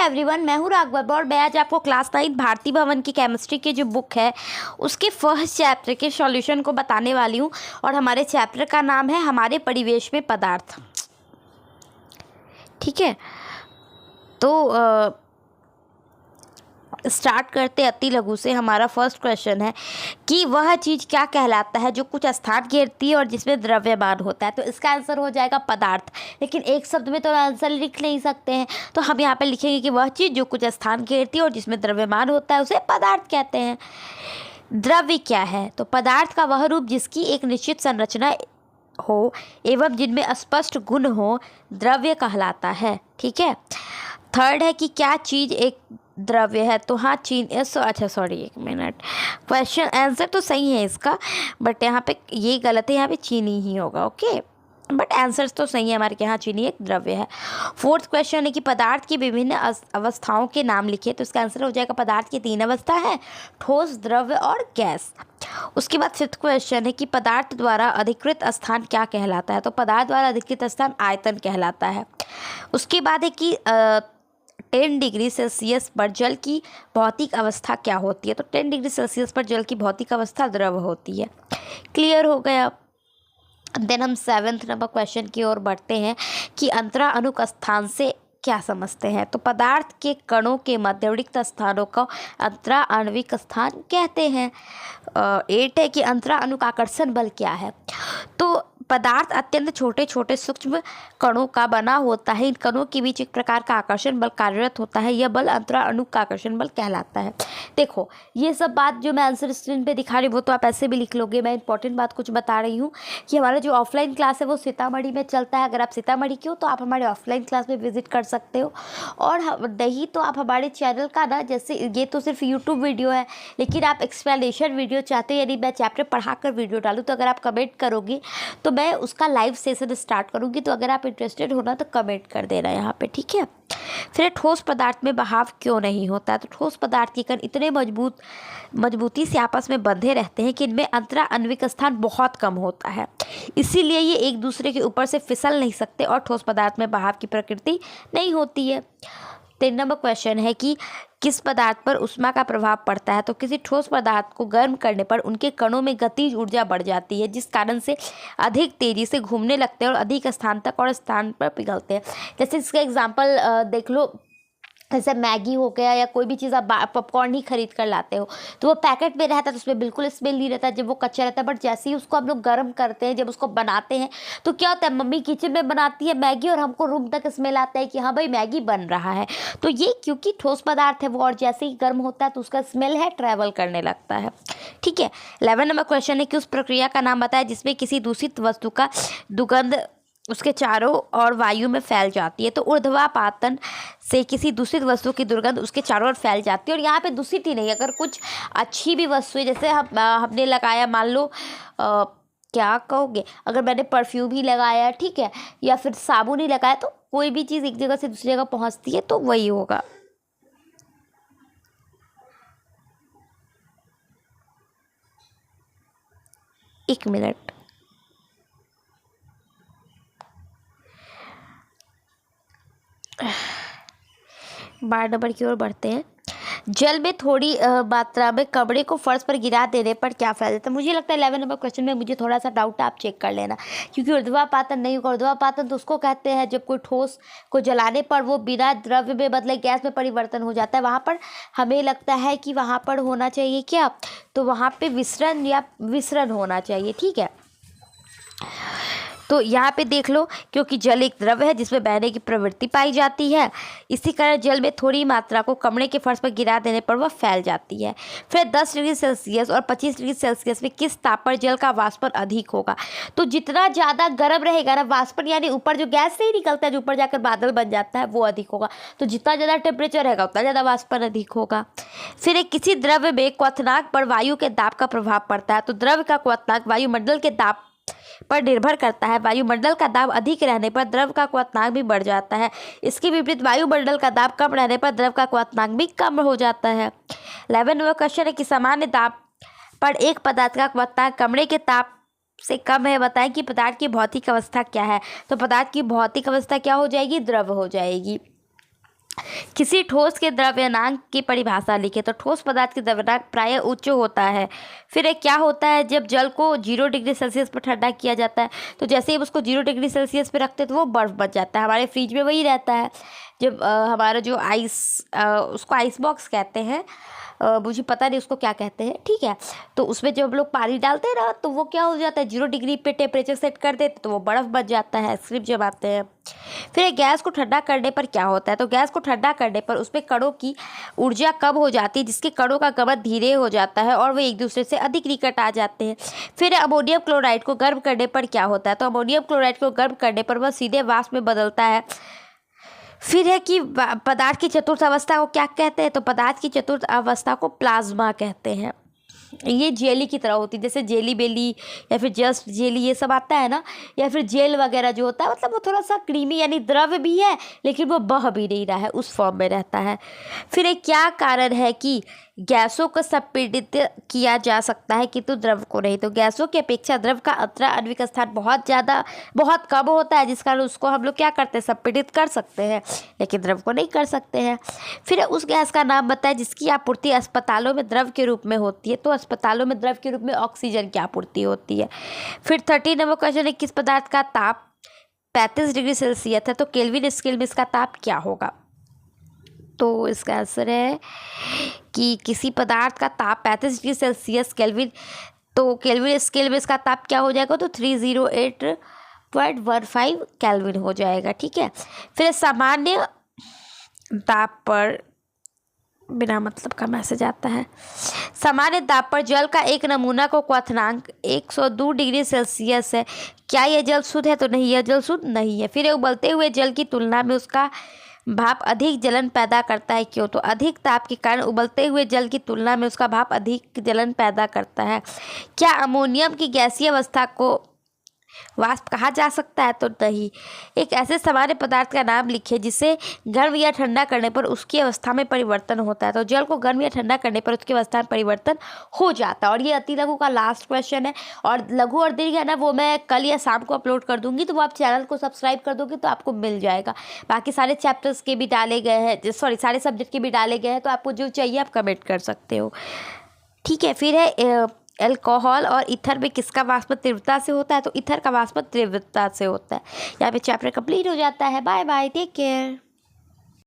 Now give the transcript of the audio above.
Everyone, मैं हूँ राघव और मैं आज आपको क्लास 9 भारती भवन की केमिस्ट्री की जो बुक है उसके फर्स्ट चैप्टर के सॉल्यूशन को बताने वाली हूँ। और हमारे चैप्टर का नाम है हमारे परिवेश में पदार्थ। ठीक है, तो स्टार्ट करते अति लघु से। हमारा फर्स्ट क्वेश्चन है कि वह चीज़ क्या कहलाता है जो कुछ स्थान घेरती है और जिसमें द्रव्यमान होता है। तो इसका आंसर हो जाएगा पदार्थ। लेकिन एक शब्द में तो आंसर लिख नहीं सकते हैं, तो हम यहाँ पे लिखेंगे कि वह चीज़ जो कुछ स्थान घेरती है और जिसमें द्रव्यमान होता है उसे पदार्थ कहते हैं। द्रव्य क्या है? तो पदार्थ का वह रूप जिसकी एक निश्चित संरचना हो एवं जिनमें स्पष्ट गुण हो द्रव्य कहलाता है। ठीक है। थर्ड है कि क्या चीज़ एक द्रव्य है। तो हाँ, एक मिनट, क्वेश्चन आंसर तो सही है इसका, बट यहाँ पे ये गलत है, यहाँ पे चीनी ही होगा। ओके, बट आंसर तो सही है हमारे के यहाँ, चीनी एक द्रव्य है। फोर्थ क्वेश्चन है कि पदार्थ की विभिन्न अवस्थाओं के नाम लिखे। तो इसका आंसर हो जाएगा पदार्थ की 3 अवस्था है, ठोस, द्रव्य और गैस। उसके बाद फिफ्थ क्वेश्चन है कि पदार्थ द्वारा अधिकृत स्थान क्या कहलाता है। तो पदार्थ द्वारा अधिकृत स्थान आयतन कहलाता है। उसके बाद है कि 10 डिग्री सेल्सियस पर जल की भौतिक अवस्था क्या होती है। तो 10 डिग्री सेल्सियस पर जल की भौतिक अवस्था द्रव होती है। क्लियर हो गया। देन हम 7th नंबर क्वेश्चन की ओर बढ़ते हैं कि अंतरा अणुक स्थान से क्या समझते हैं। तो पदार्थ के कणों के मध्यवर्ती स्थानों को अंतरा आणविक स्थान कहते हैं। 8 है कि अंतरा अणुक आकर्षण बल क्या है। तो पदार्थ अत्यंत छोटे छोटे सूक्ष्म कणों का बना होता है। इन कणों के बीच एक प्रकार का आकर्षण बल कार्यरत होता है। यह बल अंतरा अणुक का आकर्षण बल कहलाता है। देखो, ये सब बात जो मैं आंसर स्क्रीन पे दिखा रही हूँ वो तो आप ऐसे भी लिख लोगे। मैं इंपॉर्टेंट बात कुछ बता रही हूँ कि हमारा जो ऑफलाइन क्लास है वो सीतामढ़ी में चलता है। अगर आप सीतामढ़ी के हो तो आप हमारे ऑफलाइन क्लास में विजिट कर सकते हो। और नहीं तो आप हमारे चैनल का ना, जैसे ये तो सिर्फ यूट्यूब वीडियो है, लेकिन आप एक्सप्लेनेशन वीडियो चाहते हो, यानी मैं चैप्टर पढ़ा कर वीडियो डालूँ, तो अगर आप कमेंट करोगी तो मैं उसका लाइव सेशन स्टार्ट करूंगी। तो अगर आप इंटरेस्टेड हो ना तो कमेंट कर देना यहाँ पे। ठीक है। फिर ठोस पदार्थ में बहाव क्यों नहीं होता। तो ठोस पदार्थ के कण इतने मजबूती से आपस में बंधे रहते हैं कि इनमें अंतरा आणविक स्थान बहुत कम होता है, इसीलिए ये एक दूसरे के ऊपर से फिसल नहीं सकते और ठोस पदार्थ में बहाव की प्रकृति नहीं होती है। 3 नंबर क्वेश्चन है कि किस पदार्थ पर ऊष्मा का प्रभाव पड़ता है। तो किसी ठोस पदार्थ को गर्म करने पर उनके कणों में गतिज ऊर्जा बढ़ जाती है, जिस कारण से अधिक तेजी से घूमने लगते हैं और अधिक स्थान तक और स्थान पर पिघलते हैं। जैसे इसका एग्जांपल देख लो, जैसे मैगी हो गया या कोई भी चीज़ आप पॉपकॉर्न ही खरीद कर लाते हो तो वो पैकेट में रहता है तो उसमें बिल्कुल स्मेल नहीं रहता जब वो कच्चा रहता है। बट जैसे ही उसको हम लोग गर्म करते हैं, जब उसको बनाते हैं, तो क्या होता है, मम्मी किचन में बनाती है मैगी और हमको रूम तक स्मेल आता है कि हाँ भाई मैगी बन रहा है। तो ये क्योंकि ठोस पदार्थ है वो, और जैसे ही गर्म होता है तो उसका स्मेल है ट्रैवल करने लगता है। ठीक है। 11 नंबर क्वेश्चन है कि उस प्रक्रिया का नाम बताया जिसमें किसी दूषित वस्तु का दुर्गंध उसके चारों ओर वायु में फैल जाती है। तो ऊर्ध्वापातन से किसी दूषित वस्तु की दुर्गंध उसके चारों ओर फैल जाती है। और यहाँ पे दूषित ही नहीं, अगर कुछ अच्छी भी वस्तु है, जैसे हमने लगाया, मान लो क्या कहोगे, अगर मैंने परफ्यूम ही लगाया, ठीक है, या फिर साबुन ही लगाया, तो कोई भी चीज़ एक जगह से दूसरी जगह पहुँचती है तो वही होगा। एक मिनट, 12 नंबर की ओर बढ़ते हैं। जल में थोड़ी मात्रा में कपड़े को फर्श पर गिरा देने पर क्या फैल जाता है। मुझे लगता है 11 नंबर क्वेश्चन में मुझे थोड़ा सा डाउट है, आप चेक कर लेना, क्योंकि ऊर्ध्वापातन नहीं होगा। ऊर्ध्वापातन तो उसको कहते हैं जब कोई ठोस को जलाने पर वो बिना द्रव्य में बदले गैस में परिवर्तन हो जाता है। वहाँ पर हमें लगता है कि वहाँ पर होना चाहिए क्या, तो वहाँ पर विसरण होना चाहिए। ठीक है। तो यहाँ पे देख लो, क्योंकि जल एक द्रव्य है जिसमें बहने की प्रवृत्ति पाई जाती है, इसी कारण जल में थोड़ी मात्रा को कमरे के फर्श पर गिरा देने पर वह फैल जाती है। फिर 10 डिग्री सेल्सियस और 25 डिग्री सेल्सियस में किस ताप पर जल का वाष्पन अधिक होगा। तो जितना ज़्यादा गर्म रहेगा ना वाष्पन, यानी ऊपर जो गैस से ही निकलता है जो ऊपर जाकर बादल बन जाता है, वो अधिक होगा। तो जितना ज़्यादा टेम्परेचर रहेगा उतना ज़्यादा वाष्पन अधिक होगा। फिर किसी द्रव्य में क्वथनांक पर वायु के दाब का प्रभाव पड़ता है। तो द्रव्य का क्वथनांक वायुमंडल के दाब पर निर्भर करता है। वायुमंडल का दाब अधिक रहने पर द्रव का क्वथनांक भी बढ़ जाता है। इसके विपरीत वायुमंडल का दाब कम रहने पर द्रव का क्वथनांक भी कम हो जाता है। 11 नंबर क्वेश्चन है कि सामान्य दाब पर एक पदार्थ का क्वथनांक कमरे के ताप से कम है। बताएं कि पदार्थ की भौतिक अवस्था क्या है। तो पदार्थ की भौतिक अवस्था क्या हो जाएगी, द्रव हो जाएगी। किसी ठोस के द्रव्यनांक की परिभाषा लिखे। तो ठोस पदार्थ के द्रव्यनांक प्रायः उच्च होता है। फिर एक क्या होता है, जब जल को 0 डिग्री सेल्सियस पर ठंडा किया जाता है तो जैसे ही उसको 0 डिग्री सेल्सियस पर रखते हैं तो वो बर्फ़ बन जाता है। हमारे फ्रिज में वही रहता है। जब हमारा जो उसको आइस बॉक्स कहते हैं, मुझे पता नहीं उसको क्या कहते हैं, ठीक है। तो उसमें जब लोग पानी डालते हैं ना तो वो क्या हो जाता है, 0 डिग्री पे टेम्परेचर सेट कर देते तो वो बर्फ़ बन जाता है, आइसक्रीम जमाते हैं। फिर गैस को ठंडा करने पर क्या होता है, तो गैस को ठंडा करने पर उसमें कणों की ऊर्जा कम हो जाती है, जिसके कणों का गमन धीरे हो जाता है और वे एक दूसरे से अधिक निकट आ जाते हैं। फिर अमोनियम क्लोराइड को गर्म करने पर क्या होता है, तो अमोनियम क्लोराइड को गर्म करने पर वह सीधे वाष्प में बदलता है। फिर है कि पदार्थ की चतुर्थ अवस्था को क्या कहते हैं, तो पदार्थ की चतुर्थ अवस्था को प्लाज्मा कहते हैं। ये जेली की तरह होती है, जैसे जेली बेली या फिर जस्ट जेली ये सब आता है ना, या फिर जेल वगैरह जो होता है, मतलब वो थोड़ा सा क्रीमी यानी द्रव भी है लेकिन वो बह भी नहीं रहा है, उस फॉर्म में रहता है। फिर एक क्या कारण है कि गैसों को संपीड़ित किया जा सकता है किंतु द्रव को नहीं, तो गैसों की अपेक्षा द्रव का अंतरा आणविक स्थान बहुत कम होता है, जिस कारण उसको हम लोग क्या करते हैं, संपीड़ित कर सकते हैं, लेकिन द्रव को नहीं कर सकते हैं। फिर उस गैस का नाम बताएं जिसकी आपूर्ति अस्पतालों में द्रव के रूप में होती है, तो अस्पतालों में द्रव के रूप में ऑक्सीजन की आपूर्ति होती है। फिर 30 नंबर क्वेश्चन है, किस पदार्थ का ताप 35 डिग्री सेल्सियस है, तो केल्विन स्केल में इसका ताप क्या होगा, तो इसका आंसर है कि किसी पदार्थ का ताप 35 डिग्री सेल्सियस केल्विन, तो केल्विन स्केल में इसका ताप क्या हो जाएगा, तो 308.15 केल्विन हो जाएगा, ठीक है। फिर सामान्य ताप पर, बिना मतलब का मैसेज आता है, सामान्य ताप पर जल का एक नमूना को क्वथनांक 102 डिग्री सेल्सियस है, क्या यह जल शुद्ध है, तो नहीं, यह जल शुद्ध नहीं है। फिर उबलते हुए जल की तुलना में उसका भाप अधिक जलन पैदा करता है, क्यों, तो अधिक ताप के कारण उबलते हुए जल की तुलना में उसका भाप अधिक जलन पैदा करता है। क्या अमोनियम की गैसीय अवस्था को वाष्प कहा जा सकता है, तो नहीं। एक ऐसे सामान्य पदार्थ का नाम लिखिए जिसे गर्म या ठंडा करने पर उसकी अवस्था में परिवर्तन होता है, तो जल को गर्म या ठंडा करने पर उसकी अवस्था में परिवर्तन हो जाता है। और ये अति लघु का लास्ट क्वेश्चन है, और लघु और दीर्घ है ना, वो मैं कल या शाम को अपलोड कर दूंगी, तो वो आप चैनल को सब्सक्राइब कर दोगे तो आपको मिल जाएगा। बाकी सारे चैप्टर्स के भी डाले गए हैं, सॉरी सारे सब्जेक्ट के भी डाले गए हैं, तो आपको जो चाहिए आप कमेंट कर सकते हो, ठीक है। फिर है अल्कोहल और ईथर में किसका वाष्प तीव्रता से होता है, तो ईथर का वाष्प तीव्रता से होता है। यहाँ पे चैप्टर कंप्लीट हो जाता है। Bye bye, take care.